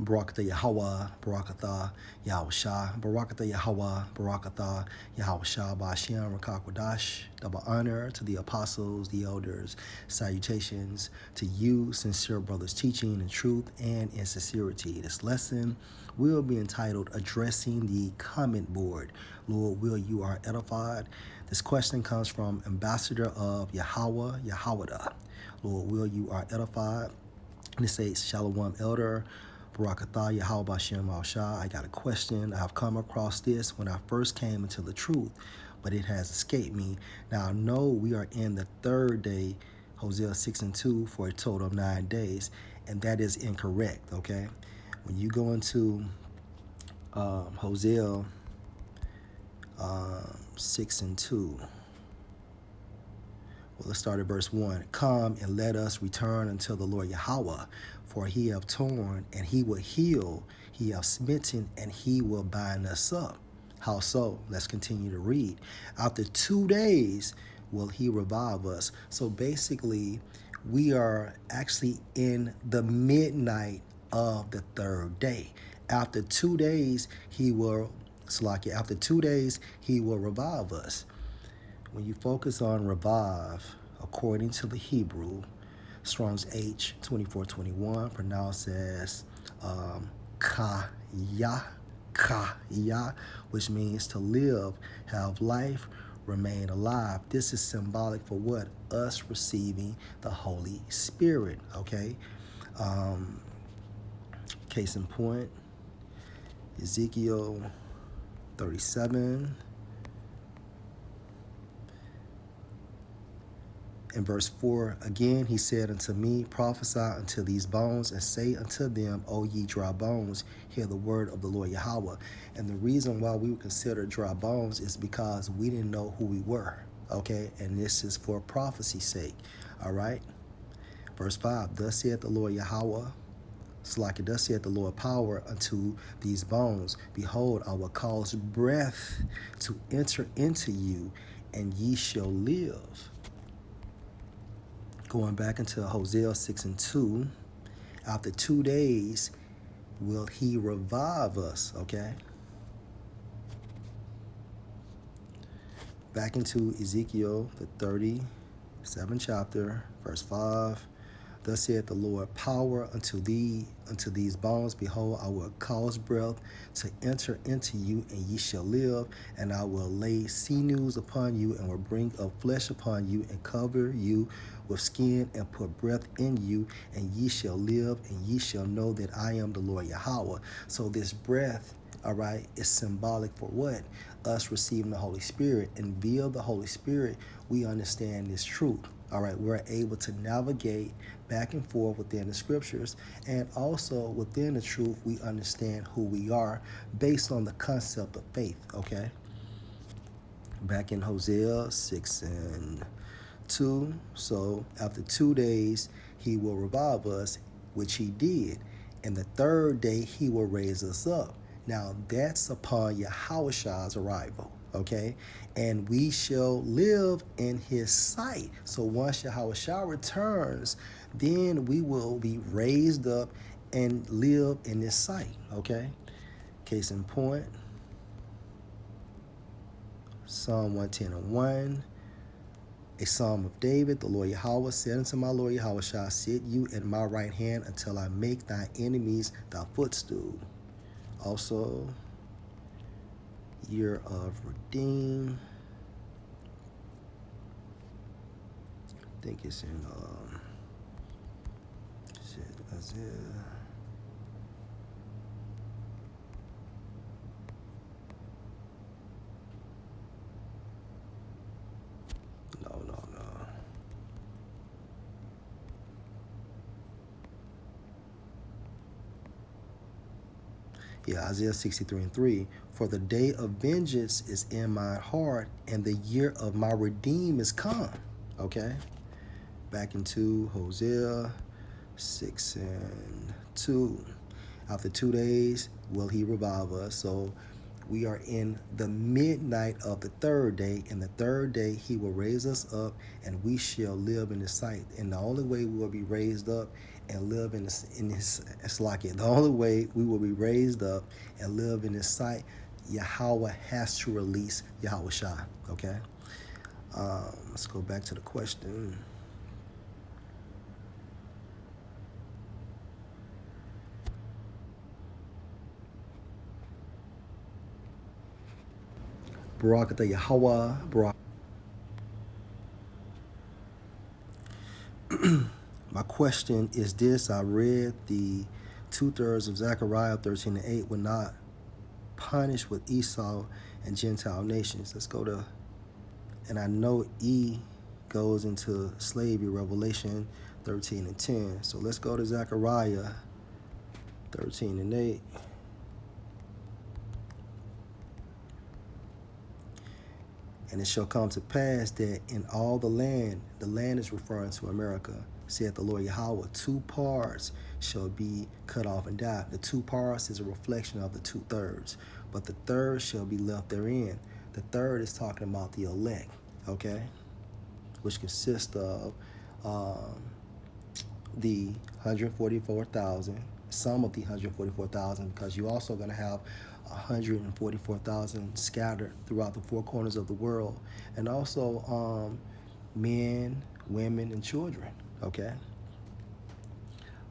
Barakatah Yahweh, Barakatah Yahushua, Barakatah Yahweh, Barakatah Yahushua, Ba'ashem, Rakakwadash. Double honor to the apostles, the elders. Salutations to you, sincere brothers, teaching in truth and in sincerity. This lesson will be entitled Addressing the Comment Board. Lord, will you are edified? This question comes from Ambassador of Yahweh, Yahwadah. Lord, will you are edified? And it says, Shalom, Elder. Barakatah, Yahweh Bashem Al-Shah. I got a question. I've come across this when I first came into the truth, but it has escaped me. Now, I know we are in the third day, Hosea 6:2, for a total of 9 days, and that is incorrect, okay? When you go into Hosea 6:2, well, let's start at verse 1. Come and let us return unto the Lord Yahweh, for he hath torn, and he will heal. He hath smitten, and he will bind us up. How so? Let's continue to read. After 2 days will he revive us. So basically, we are actually in the midnight of the third day. After 2 days, he will, after 2 days, he will revive us. When you focus on revive, according to the Hebrew, Strong's H2421, pronounced as kaya, kaya, which means to live, have life, remain alive. This is symbolic for what? Us receiving the Holy Spirit, okay? Case in point, Ezekiel 37. In verse 4, again he said unto me, prophesy unto these bones, and say unto them, O ye dry bones, hear the word of the Lord Yahweh. And the reason why we would consider dry bones is because we didn't know who we were, okay? And this is for prophecy's sake, all right? Verse 5, thus saith the Lord Yahweh, thus saith the Lord power unto these bones, behold, I will cause breath to enter into you, and ye shall live. Going back into Hosea 6:2, after 2 days will he revive us, okay? Back into Ezekiel, the 37th chapter, verse 5. Thus saith the Lord, power unto these bones, behold, I will cause breath to enter into you, and ye shall live, and I will lay sinews upon you, and will bring up flesh upon you, and cover you with skin, and put breath in you, and ye shall live, and ye shall know that I am the Lord Yahweh. So this breath, all right, is symbolic for what? Us receiving the Holy Spirit. And via the Holy Spirit, we understand this truth. All right, we're able to navigate back and forth within the scriptures, and also within the truth, we understand who we are based on the concept of faith, okay? Back in Hosea 6:2, so after 2 days, he will revive us, which he did. And the third day, he will raise us up. Now, that's upon Yahushua's arrival, okay? And we shall live in his sight. So once Yahushua returns, then we will be raised up and live in his sight, okay? Case in point, Psalm 110:1. A psalm of David, the Lord Yahweh said unto my Lord Yahushua, sit you at my right hand until I make thy enemies thy footstool. Also, year of redeem. I think it's in Isaiah. No. Yeah, Isaiah 63:3. For the day of vengeance is in my heart, and the year of my redeem is come. Okay? Back into Hosea 6:2. After 2 days will he revive us. So We are in the midnight of the third day. And the third day he will raise us up, and we shall live in his sight. And the only way we will be raised up and live in his it's like it. The only way we will be raised up and live in his sight, Yahweh has to release Yahweh Shai. Okay. Let's go back to the question. Barakatah Yahweh. My question is this. I read the 2/3 of Zechariah 13:8 will not punish with Esau and Gentile nations. Let's go to, and I know E goes into slavery, Revelation 13:10. So let's go to Zechariah 13:8. And it shall come to pass that in all the land is referring to America, saith the Lord Yahweh, 2 parts shall be cut off and die. The 2 parts is a reflection of the 2/3, but the third shall be left therein. The third is talking about the elect, okay, which consists of the 144,000, some of the 144,000, because you're also going to have 144,000 scattered throughout the 4 corners of the world, and also men, women, and children. Okay.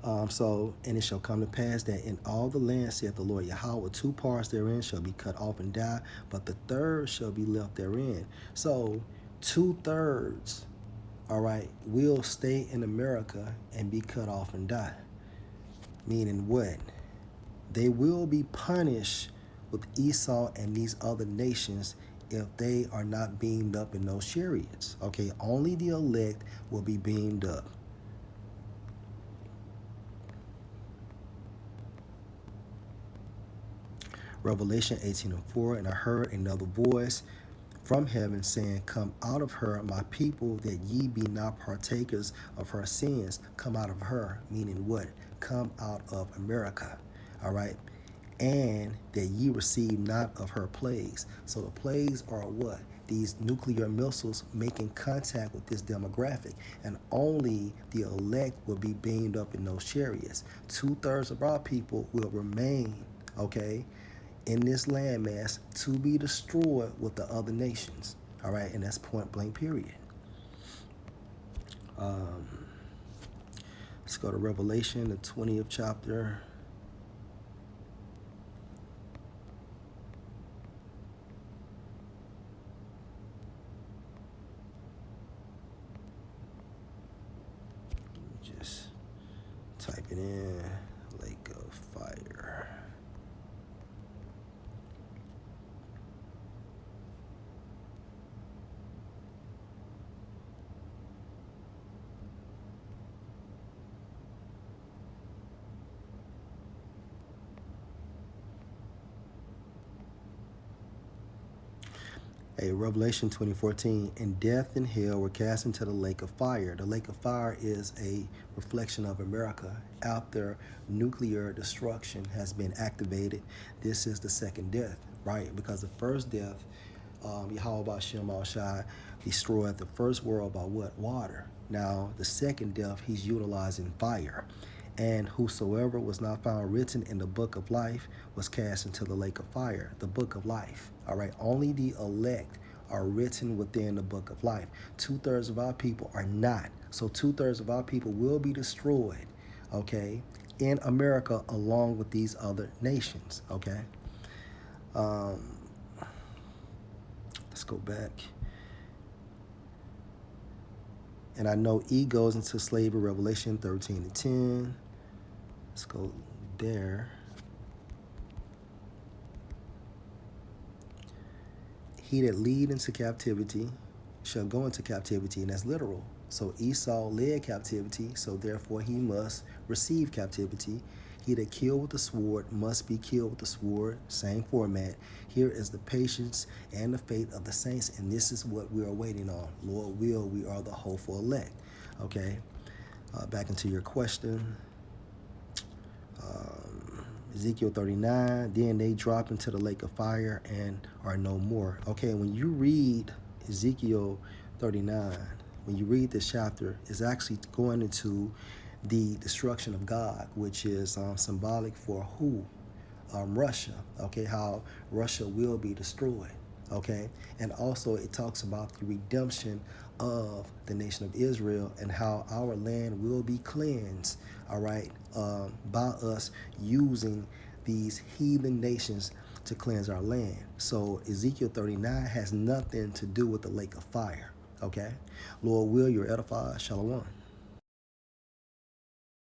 And it shall come to pass that in all the land, saith the Lord Yahweh, 2 parts therein shall be cut off and die, but the third shall be left therein. So 2/3, all right, will stay in America and be cut off and die. Meaning what? They will be punished with Esau and these other nations if they are not beamed up in those chariots. Okay, only the elect will be beamed up. Revelation 18:4, and I heard another voice from heaven saying, come out of her, my people, that ye be not partakers of her sins. Come out of her, meaning what? Come out of America, all right? And that ye receive not of her plagues. So the plagues are what? These nuclear missiles making contact with this demographic, and only the elect will be beamed up in those chariots. 2/3 of our people will remain, okay, in this landmass to be destroyed with the other nations. All right, and that's point blank, period. Let's go to Revelation, the 20th chapter. Let me just type it in, lake of fire. Revelation 20:14, and death and hell were cast into the lake of fire. The lake of fire is a reflection of America. After nuclear destruction has been activated, this is the second death, right? Because the first death, Yahweh Ba'Shem Al-Shai destroyed the first world by what? Water. Now, the second death, he's utilizing fire. And whosoever was not found written in the book of life was cast into the lake of fire, the book of life. All right, only the elect are written within the book of life. 2/3 of our people are not. So 2/3 of our people will be destroyed, okay, in America along with these other nations, okay? Let's go back. And I know E goes into slavery, Revelation 13:10. Let's go there. He that lead into captivity shall go into captivity, and that's literal. So Esau led captivity, so therefore he must receive captivity. He that killed with the sword must be killed with the sword. Same format. Here is the patience and the faith of the saints, and this is what we are waiting on. Lord will, we are the hopeful elect. Okay, back into your question. Ezekiel 39, then they drop into the lake of fire and are no more. Okay, when you read Ezekiel 39, when you read this chapter, it's actually going into the destruction of Gog, which is symbolic for who? Russia. Okay, how Russia will be destroyed. Okay, and also it talks about the redemption of the nation of Israel and how our land will be cleansed, all right, by us using these heathen nations to cleanse our land. So Ezekiel 39 has nothing to do with the lake of fire. Okay, Lord will, you're edified. Shalom.